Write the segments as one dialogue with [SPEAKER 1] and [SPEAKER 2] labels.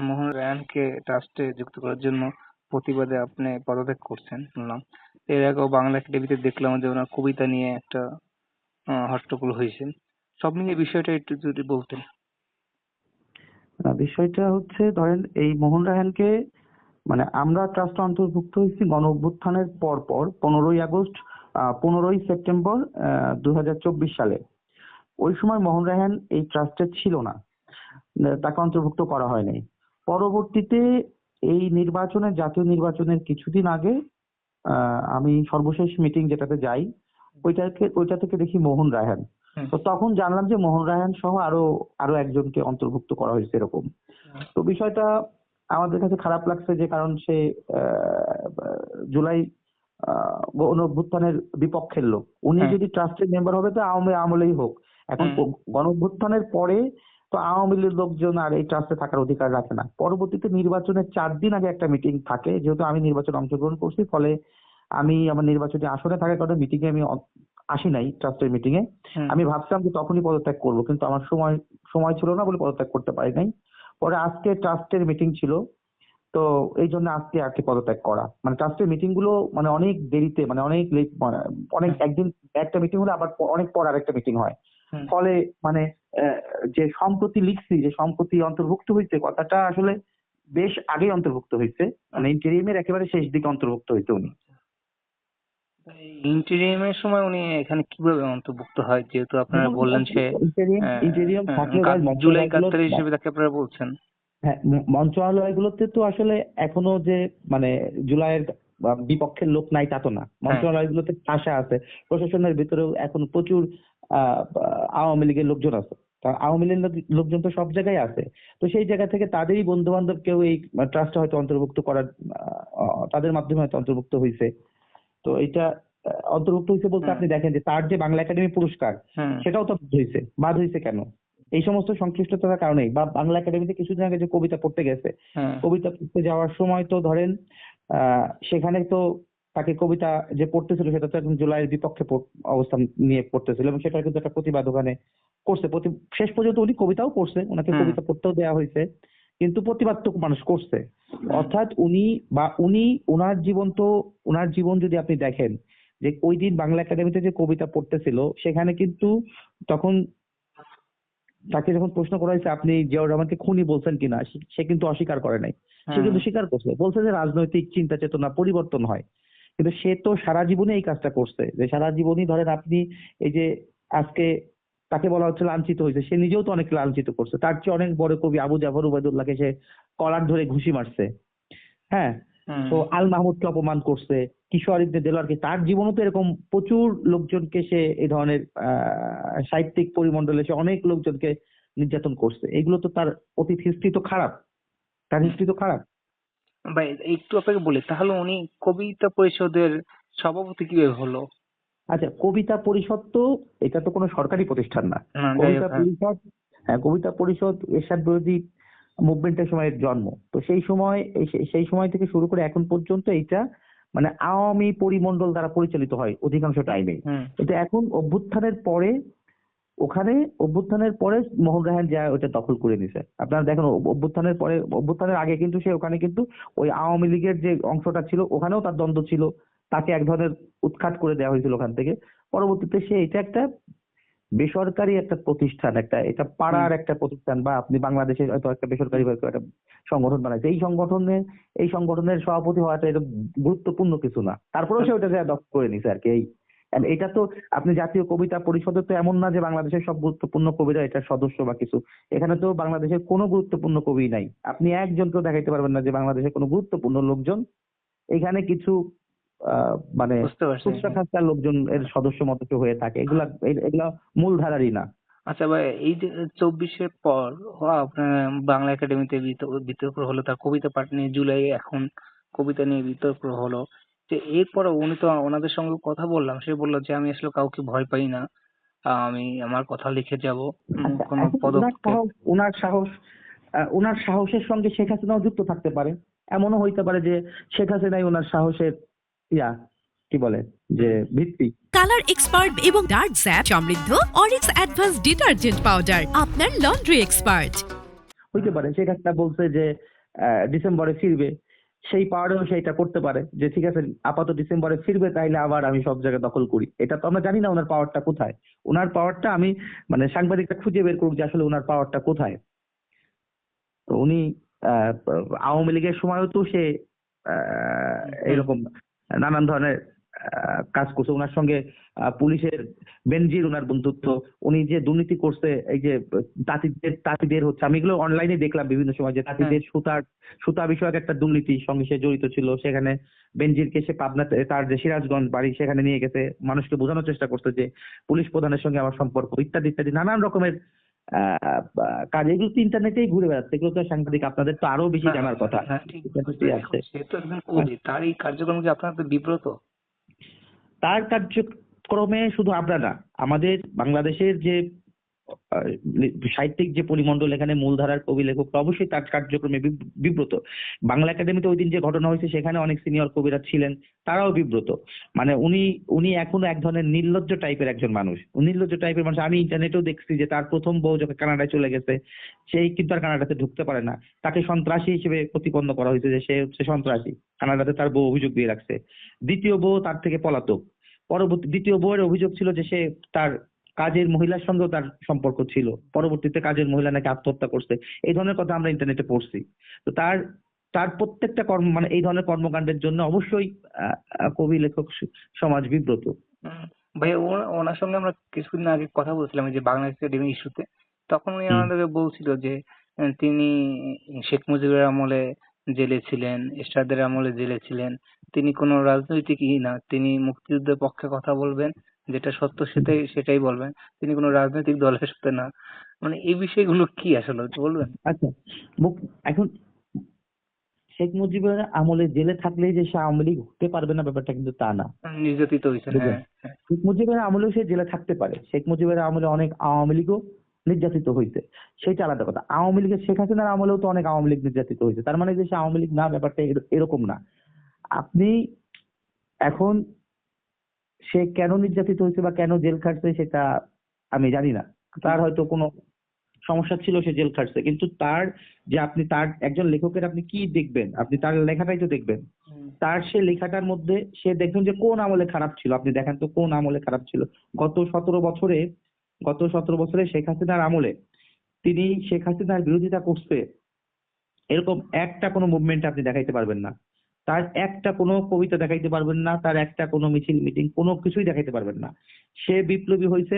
[SPEAKER 1] মোহন রায়ানকে ট্রাস্টে যুক্ত করার জন্য প্রতিবাদে আপনি পদত্যাগ করছেন শুনলাম। এর আগেও বাংলা একাডেমিতে দেখলাম যে ওনার কবিতা নিয়ে একটা হট্টগোল হয়েছে। সব মিলিয়ে বিষয়টা একটু যদি বলতেন।
[SPEAKER 2] বিষয়টা হচ্ছে, ধরেন এই মোহন রায়হানকে মানে আমরা ট্রাস্টে অন্তর্ভুক্ত হয়েছি গণ অভ্যুত্থানের পর 15ই আগস্ট 15ই সেপ্টেম্বর 2024 সালে। ওই সময় মোহন রায়হান এই ট্রাস্টে ছিল না, তাকে অন্তর্ভুক্ত করা হয়নি। পরবর্তীতে এই জাতীয় নির্বাচনের কিছুদিন আগে আমি সর্বশেষ মিটিং যেটাতে যাই, ওইটা থেকে দেখি মোহন রায়হান। তো তখন জানলাম যে মোহন রায়হান সহ আরো একজনকে অন্তর্ভুক্ত করা হয়েছে এরকম। তো বিষয়টা আমাদের কাছে খারাপ লাগছে, যে কারণ সে জুলাই গণ অভ্যুত্থানের বিপক্ষের লোক। উনি যদি ট্রাস্টের মেম্বার হবে তো আওয়ামী আমলেই হোক। এখন গণ অভ্যুত্থানের পরে তো আওয়ামী লীগের লোকজন আর এই ট্রাস্টে থাকার অধিকার রাখে না। পরবর্তীতে নির্বাচনের 4 দিন আগে একটা মিটিং থাকে, যেহেতু আমি নির্বাচনে অংশগ্রহণ করছি, ফলে আমি আমার নির্বাচনী আসনে থাকার কারণে মিটিং এ আমি আসি নাই, ট্রাস্টের মিটিং এ। আমি ভাবছিলাম যে তখনই পদত্যাগ করবো, কিন্তু আমার সময় ছিল না বলে পদত্যাগ করতে পারি নাই। পরে আজকে ট্রাস্টের মিটিং ছিল, তো এই জন্য আজকে আর কি পদত্যাগ করা। মানে ট্রাস্টের মিটিং গুলো মানে অনেক দেরিতে, মানে অনেক একদিন একটা মিটিং হলে আবার অনেক পর আরেকটা মিটিং হয়। ফলে মানে যে সম্প্রতি লিখছি যে সম্প্রতি অন্তর্ভুক্ত হয়েছে, কথাটা আসলে বেশ আগেই অন্তর্ভুক্ত হয়েছে, মানে ইন্টেরিয়মের একেবারে শেষ দিকে অন্তর্ভুক্ত হয়েছে উনি।
[SPEAKER 1] ইন্টেরিয়মের সময় উনি এখানে কিভাবে অন্তর্ভুক্ত হয়, যেহেতু আপনারা বললেন সে
[SPEAKER 2] ইন্টেরিয়ম থাকলে
[SPEAKER 1] জুলাই কাত্তার হিসেবে তাকে আপনারা বলছেন।
[SPEAKER 2] হ্যাঁ, মন্ত্রণালয়গুলোতে তো আসলে এখনো যে মানে জুলাইয়ের বিপক্ষের লোক নাই তা তো না। মন্ত্রণালয়গুলোতে আশা আছে, প্রশাসনের ভিতরেও এখন প্রচুর আওয়ামী লীগের লোকজন আছে। আওয়ামী লীগের লোকজন তো সব জায়গায় আছে। তো সেই জায়গা থেকে তাদেরই বন্ধু বান্ধব কেউ এই ট্রাস্টে হয়তো অন্তর্ভুক্ত করার, তাদের মাধ্যমে হয়তো অন্তর্ভুক্ত হয়েছে। তো এটা অন্তর্ভুক্ত হয়েছে বলতে আপনি দেখেন যে তার যে বাংলা একাডেমি পুরস্কার, সেটাও তো বাদ হয়েছে কেন? এই সমস্ত সংশ্লিষ্টতার কারণেই। বা বাংলা একাডেমিতে কিছুদিন আগে যে কবিতা পড়তে গেছে, কবিতা পড়তে যাওয়ার সময় তো ধরেন সেখানে তো তাকে কবিতা যে পড়তেছিল সেটা তো একদম জুলাইয়ের বিপক্ষে অবস্থান নিয়ে পড়তেছিল, এবং সেটা কিন্তু একটা প্রতিবাদ ওখানে করছে। শেষ পর্যন্ত উনি কবিতাও পড়ছে, ওনাকে কবিতা পড়তেও দেওয়া হয়েছে, কিন্তু প্রতিবাদ তো মানুষ করছে। অর্থাৎ ওনার জীবন যদি আপনি দেখেন, যে ওই দিন বাংলা একাডেমিতে যে কবিতা পড়তেছিল সেখানে কিন্তু তখন তাকে যখন প্রশ্ন করা হয়েছে আপনি জিয়াউর রহমানকে খুনি বলছেন কিনা, সে কিন্তু অস্বীকার করে নাই। সে কিন্তু স্বীকার করছে, বলছে যে রাজনৈতিক চিন্তা চেতনা পরিবর্তন হয়। কিন্তু সে তো সারা জীবনে এই কাজটা করছে, যে সারা জীবনই ধরেন আপনি এই যে আজকে তাকে বলা হচ্ছে লাঞ্ছিত হয়েছে, সে নিজেও তো অনেক লাঞ্ছিত করছে। তার চেয়ে অনেক বড় কবি আবু জাফর উবাইদুল্লাহকে সে কলার ধরে ঘুষি মারছে, হ্যাঁ। তো আল মাহমুদকে অপমান করছে, কিশোর ইবনে দেলোয়ারকে, তার জীবনও তো এরকম প্রচুর লোকজনকে সে এই ধরনের সাহিত্যিক পরিমণ্ডলে সে অনেক লোকজনকে নির্যাতন করছে। এগুলো তো তার অতীত হিস্ট্রি তো খারাপ, তার হিস্ট্রি তো খারাপ।
[SPEAKER 1] ভাই একটু আপনাকে বলি, তাহলে উনি কবিতা পরিষদের সভাপতি কিভাবে হলো?
[SPEAKER 2] আচ্ছা, কবিতা পরিষদ তো এটা তো কোনো সরকারি প্রতিষ্ঠান না। কবিতা পরিষদ এরশাদ বিরোধী মুভমেন্টের সময়ের জন্ম। তো সেই সময় থেকে শুরু করে এখন পর্যন্ত এইটা মানে আওয়ামী পরিমণ্ডল দ্বারা পরিচালিত হয় অধিকাংশ টাইমে। কিন্তু এখন অভ্যুত্থানের পরে মোহন রায়হান যা ওটা দখল করে নিছে। আপনারা দেখেন অভ্যুত্থানের আগে কিন্তু সে ওখানে কিন্তু ওই আওয়ামী লীগের যে অংশটা ছিল ওখানেও তার দ্বন্দ্ব ছিল, তাকে এক ধরনের উৎখাত করে দেওয়া হয়েছিল ওখান থেকে। পরবর্তীতে সে এটা একটা বেসরকারি একটা প্রতিষ্ঠান, এটা পাড়ার একটা প্রতিষ্ঠান, বা আপনি বাংলাদেশের হয়তো একটা বেসরকারি ভাবে একটা সংগঠন বানাইছে। এই সংগঠনের সভাপতি হওয়াটা এটা গুরুত্বপূর্ণ কিছু না, তারপরেও সে ওটা দখল করে নিছে আর কি। এটা তো আপনি জাতীয় কবিতা পরিষদে তো এমন না যে বাংলাদেশের সব গুরুত্বপূর্ণ কবিরা এটার সদস্য বা কিছু। এখানে তো বাংলাদেশের কোনো গুরুত্বপূর্ণ কবি নাই। আপনি একজনকেও দেখাইতে পারবেন না যে বাংলাদেশের কোনো গুরুত্বপূর্ণ লোকজন। এখানে কিছু মানে খাস্তার লোকজন এর সদস্য মতো হয়ে থাকে। এগুলা মূলধারারই না।
[SPEAKER 1] আচ্ছা ভাই, এই যে 24-এর পর আপনার বাংলা একাডেমিতে বিতর্ক হলো, তার কবিতা পাঠ নিয়ে জুলাই এখন কবিতা নিয়ে বিতর্ক হলো, যে এরপরে উনি তো ওনাদের সঙ্গে কথা বললাম, সে বললো যে আমি আসলে কাউকে ভয় পাই না, আমি আমার কথা লিখে যাব, কোনো
[SPEAKER 2] ওনার সাহসের সঙ্গে শেখ হাসিনাও যুক্ত থাকতে পারে। এমনও হইতে পারে যে শেখ হাসিনাই ওনার সাহসের কি বলে যে ভিত্তি।
[SPEAKER 3] কালার এক্সপার্ট এবং ডার্ক স্যাপ সমৃদ্ধ অরিক্স অ্যাডভান্স ডিটারজেন্ট পাউডার, আপনার লন্ড্রি এক্সপার্ট।
[SPEAKER 2] হইতে পারে। শেখ হাসিনা বলছে যে ডিসেম্বরে ফিরবে, সেই পাওয়ারেও সেইটা করতে পারে যে ঠিক আছে আপাতত ডিসেম্বরে ফিরবে, তাইলে আবার আমি সব জায়গা দখল করি। এটা তো আমরা জানি না ওনার পাওয়ারটা কোথায়। ওনার পাওয়ারটা আমি মানে সাংবাদিকটা খুঁজে বের করুক যে আসলে ওনার পাওয়ারটা কোথায়। তো উনি আহ, আওয়ামী লীগের সময়ও তো সে এরকম নানান ধরনের কাজ করছে। ওনার সঙ্গে পুলিশের বেনজির ওনার বন্ধুত্ব, উনি যে দুর্নীতি করছে, এই যে তাঁতিদের হচ্ছে, আমি এগুলো অনলাইনে দেখলাম বিভিন্ন সময় যে তাঁতিদের সুতা বিষয়ক একটা দুর্নীতির সঙ্গে সে জড়িত ছিল। সেখানে বেনজিরকে সে পাবনাতে তার যে সিরাজগঞ্জ বাড়ি সেখানে নিয়ে গেছে, মানুষকে বোঝানোর চেষ্টা করছে যে পুলিশ প্রধানের সঙ্গে আমার সম্পর্ক, ইত্যাদি ইত্যাদি নানান রকমের কাজ। এগুলো তো ইন্টারনেটেই ঘুরে বেড়াচ্ছে, এগুলো তো সাংবাদিক আপনাদের তো আরো বেশি জানার কথা।
[SPEAKER 1] হ্যাঁ, ঠিক
[SPEAKER 2] ইন্টারনেটেই আছে।
[SPEAKER 1] সে তো একজন কবি, তার এই কার্যক্রম কি আপনারা তো বিব্রত?
[SPEAKER 2] তার কার্যক্রমে শুধু আমরা না, আমাদের বাংলাদেশের যে আহ, সাহিত্যিক যে পরিমণ্ডল, এখানে মূলধারার কবি লেখকরা অবশ্যই তার কার্যক্রমে বিব্রত। বাংলা একাডেমিতে ওই দিন যে ঘটনা হয়েছে সেখানে অনেক সিনিয়র কবিরা ছিলেন, তারাও বিব্রত। মানে উনি এখনো এক ধরনের নির্লজ্জ টাইপের একজন মানুষ, নির্লজ্জ টাইপের মানুষ। আমি ইন্টারনেটেও দেখছি যে তার প্রথম বউ যখন কানাডায় চলে গেছে, সেই কিন্তু আর কানাডাতে ঢুকতে পারে না। তাকে সন্ত্রাসী হিসেবে প্রতিপন্ন করা হয়েছে যে সে হচ্ছে সন্ত্রাসী। কানাডাতে তার বউ অভিযোগ দিয়ে রাখছে। দ্বিতীয় বউ তার থেকে পলাতক। দ্বিতীয় বউয়ের অভিযোগ ছিল যে সে তার কাজের মহিলার সঙ্গেও তার সম্পর্ক ছিল, পরবর্তীতে কাজের মহিলা নাকি আত্মহত্যা করছে। এই ধরনের কথা আমরা ইন্টারনেটে পড়ছি। তো তার তার প্রত্যেকটা কর্ম মানে এই ধরনের কর্মকাণ্ডের জন্য অবশ্যই কবি লেখক সমাজ বিব্রত।
[SPEAKER 1] ভাইয়া ওনার সঙ্গে আমরা কিছুদিন আগে কথা বলছিলাম এই যে বাংলা একাডেমি ইস্যুতে। তখন উনি
[SPEAKER 2] হুম।
[SPEAKER 1] আমাদেরকে বলছিল যে তিনি শেখ মুজিবের আমলে জেলে ছিলেন, এরশাদের আমলে জেলে ছিলেন। তিনি কোনো রাজনৈতিকই না, তিনি মুক্তিযুদ্ধের পক্ষে কথা বলবেন, যেটা সত্য সেটাই বলবেন। তিনি কোনো রাজনৈতিক দলের সাথে না। মানে এই বিষয়গুলো কি আসলে একটু বলবেন?
[SPEAKER 2] আচ্ছা, এখন শেখ মুজিবের আমলে জেলে থাকলেই যে সে আওয়ামী লীগ হতে পারবে না, ব্যাপারটা কিন্তু তা না।
[SPEAKER 1] নির্যাতিত হয়েছেন,
[SPEAKER 2] বুঝলেন?
[SPEAKER 1] হ্যাঁ হ্যাঁ।
[SPEAKER 2] শেখ মুজিবের আমলেও সে জেলে থাকতে পারে। শেখ মুজিবের আমলে অনেক আওয়ামী লীগও নির্যাতিত হয়েছে, সেটা আলাদা কথা। আওয়ামী লীগের শেখ হাসিনার আমলেও তো অনেক আওয়ামী লীগ নির্যাতিত হয়েছে, তার মানে যে সে আওয়ামী লীগ না, ব্যাপারটা এরকম না। আপনি এখন সে কেন নির্যাতিত হয়েছে বা কেন জেল খাটছে সেটা আমি জানি না। তার হয়তো কোনো সমস্যা ছিল, সে জেল খাটছে। কিন্তু তার যে আপনি তার একজন লেখকের আপনি কি দেখবেন, আপনি তার লেখাটাই তো দেখবেন। তার সে লেখাটার মধ্যে সে দেখবেন যে কোন আমলে খারাপ ছিল, আপনি দেখেন তো কোন আমলে খারাপ ছিল। গত 17 বছরে শেখ হাসিনার আমলে তিনি শেখ হাসিনার বিরোধিতা করছে এরকম একটা কোনো মুভমেন্ট আপনি দেখাইতে পারবেন না। তার একটা কোনো কবিতা দেখাইতে পারবেন না, তার একটা কোনো মিছিল মিটিং কোনো কিছুই দেখাইতে পারবেন না। সে বিপ্লবী হয়েছে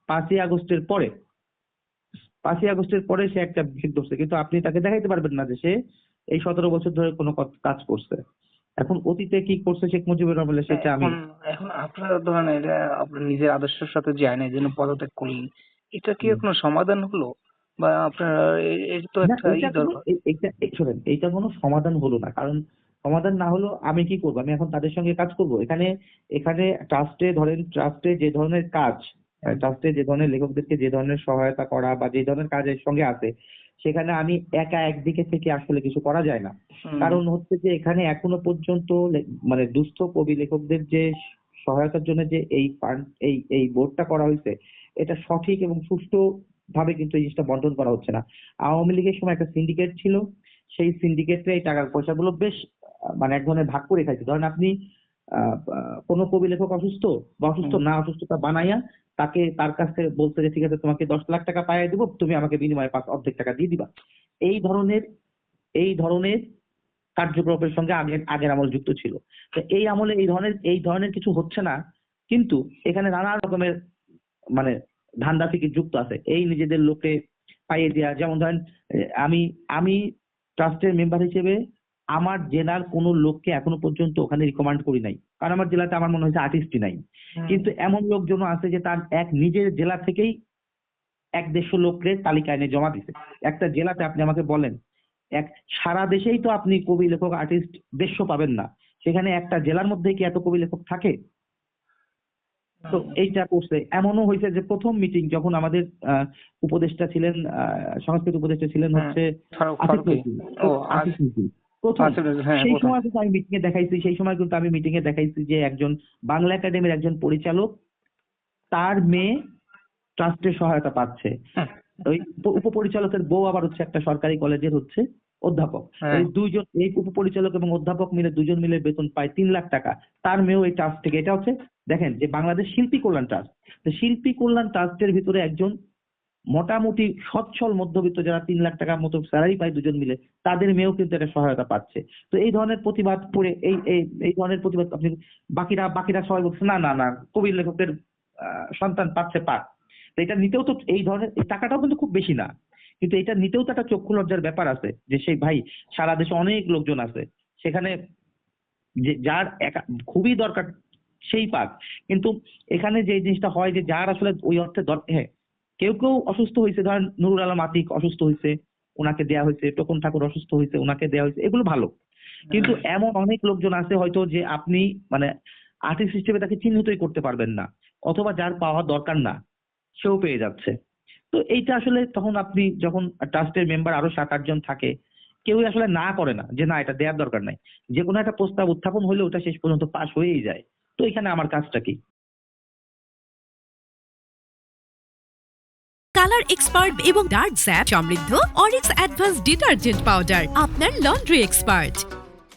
[SPEAKER 2] 5ই আগস্টের পরে। 5ই আগস্টের পরে সে একটা ভিড় ধরছে, কিন্তু আপনি তাকে দেখাইতে পারবেন না যে সে এই 17 বছর ধরে কোনো কাজ করছে। এখন অতীতে কি করছে শেখ মুজিবুর আমলে সেটা আমি
[SPEAKER 1] এখন এখন আপনারা ধরেন এটা আপনার নিজের আদর্শের সাথে যায় না, এই জন্য পদত্যাগ করলেন। এটা কি কোনো সমাধান হলো? বা আপনার এর তো
[SPEAKER 2] না,
[SPEAKER 1] একটা
[SPEAKER 2] এইটা কোনো
[SPEAKER 1] দরকার।
[SPEAKER 2] শোনেন, এইটা কোনো সমাধান হলো না। কারণ সমাধান না হলো আমি কি করবো? আমি এখন তাদের সঙ্গে কাজ করব? এখানে এখানে ট্রাস্টে যে ধরনের কাজ, ট্রাস্টে যে ধরনের লেখকদেরকে যে ধরনের সহায়তা করা বা যে ধরনের কাজের সঙ্গে আছে, সেখানে আমি একা একদিকে থেকে আসলে কিছু করা যায় না। কারণ হচ্ছে যে এখানে এখনো পর্যন্ত মানে দুস্থ কবি লেখকদের যে সহায়তার জন্য যে এই ফান্ড এই বোর্ডটা করা হয়েছে, এটা সঠিক এবং সুষ্ঠু ভাবে কিন্তু এই জিনিসটা বন্টন করা হচ্ছে না। আওয়ামী লীগের সময় একটা সিন্ডিকেট ছিল, সেই সিন্ডিকেটে এই টাকার পয়সাগুলো বেশ মানে এক ধরনের ভাগ করে খাইছে। ধরেন আপনি কোনো কবি লেখক অসুস্থ বা অসুস্থতা বানাইয়া তার কাছে বলতে যে ঠিক আছে তোমাকে 10 লাখ টাকা পাইয়ে দিব, তুমি আমাকে বিনিময়ে অর্ধেক টাকা দিয়ে দিবা। এই ধরনের এই ধরনের কার্যকলাপের সঙ্গে আগের আমল যুক্ত ছিল। তো এই আমলে এই ধরনের কিছু হচ্ছে না, কিন্তু এখানে নানা রকমের মানে ধান্দা থেকে যুক্ত আছে। এই নিজেদের লোকে পাইয়ে দেওয়া, যেমন ধরেন আমি আমি ট্রাস্টের মেম্বার হিসেবে আমার জেলার কোনো লোককে এখনো পর্যন্ত ওখানে রিকমান্ড করি নাই, কারণ আমার জেলাতে আমার মনে হয়েছে আর্টিস্টই নাই। কিন্তু এমন লোকজন আছে যে তার নিজের জেলা থেকেই 100-150 লোকের তালিকা এনে জমা দিছে। একটা জেলাতে আপনি আমাকে বলেন, সারা দেশেই তো আপনি কবি লেখক আর্টিস্ট 150 পাবেন না, সেখানে একটা জেলার মধ্যে কি এত কবি লেখক থাকে? তো এইটা করছে। এমনও হয়েছে যে প্রথম মিটিং যখন আমাদের উপদেষ্টা ছিলেন, সংস্কৃত উপদেষ্টা ছিলেন হচ্ছে আসিফ নজরুল। প্রথম সেই সময় কিন্তু আমি মিটিং এ দেখাইছি যে একজন বাংলা একাডেমির একজন পরিচালক, তার মেয়ে ট্রাস্টের সহায়তা পাচ্ছে। ওই উপপরিচালকের বউ আবার হচ্ছে একটা সরকারি কলেজের হচ্ছে অধ্যাপক।
[SPEAKER 1] হ্যাঁ।
[SPEAKER 2] এই দুইজন, এই উপপরিচালক এবং অধ্যাপক মিলে দুজন মিলে বেতন পায় 3 লাখ টাকা। তার মেয়েও এই ট্রাস্ট থেকে, এটা হচ্ছে দেখেন যে বাংলাদেশ শিল্পী কল্যাণ ট্রাস্ট, শিল্পী কল্যাণ ট্রাস্টের ভিতরে একজন মোটামুটি সচ্ছল মধ্যবিত্ত যারা 3 লাখ টাকার মতো স্যালারি পায় দুজন মিলে, তাদের মেয়েও কিন্তু একটা সহায়তা পাচ্ছে। তো এই ধরনের প্রতিবাদ করে এই ধরনের প্রতিবাদ আপনি বাকিরা সবাই বলছে না না না, কবি লেখকের সন্তান পাচ্ছে পাক। তো এটা নিতেও তো এই ধরনের, এই টাকাটাও কিন্তু খুব বেশি না, কিন্তু এটা নিতেও তো একটা চক্ষু লজ্জার ব্যাপার আছে যে সেই ভাই সারা দেশে অনেক লোকজন আছে, সেখানে যে যার খুবই দরকার সেই পাক। কিন্তু এখানে যে জিনিসটা হয় যে যার আসলে ওই অর্থে হ্যাঁ, কেউ কেউ অসুস্থ হয়েছে, ধরেন নুরুল আলম আতিক অসুস্থ হয়েছে, ওনাকে দেয়া হয়েছে, টোকন ঠাকুর অসুস্থ হয়েছে, ওনাকে দেয়া হয়েছে, এগুলো ভালো। কিন্তু এমন অনেক লোকজন আছে হয়তো যে আপনি মানে আর্টিস্ট হিসেবে তাকে চিহ্নিতই করতে পারবেন না, অথবা যার পাওয়া দরকার না সেও পেয়ে যাচ্ছে। তো এইটা আসলে তখন আপনি যখন ট্রাস্টের মেম্বার আরো 7-8 জন থাকে, কেউই আসলে না করে না যে না এটা দেওয়ার দরকার নাই, যে কোনো একটা প্রস্তাব উত্থাপন হলে ওটা শেষ পর্যন্ত পাশ হয়েই যায়। তো এখানে আমার কাজটা কি?
[SPEAKER 3] কালার এক্সপার্ট এবং ডার্ক স্যাপ সমৃদ্ধ অরিক্স অ্যাডভান্স ডিটারজেন্ট পাউডার, আপনার লন্ড্রি এক্সপার্ট।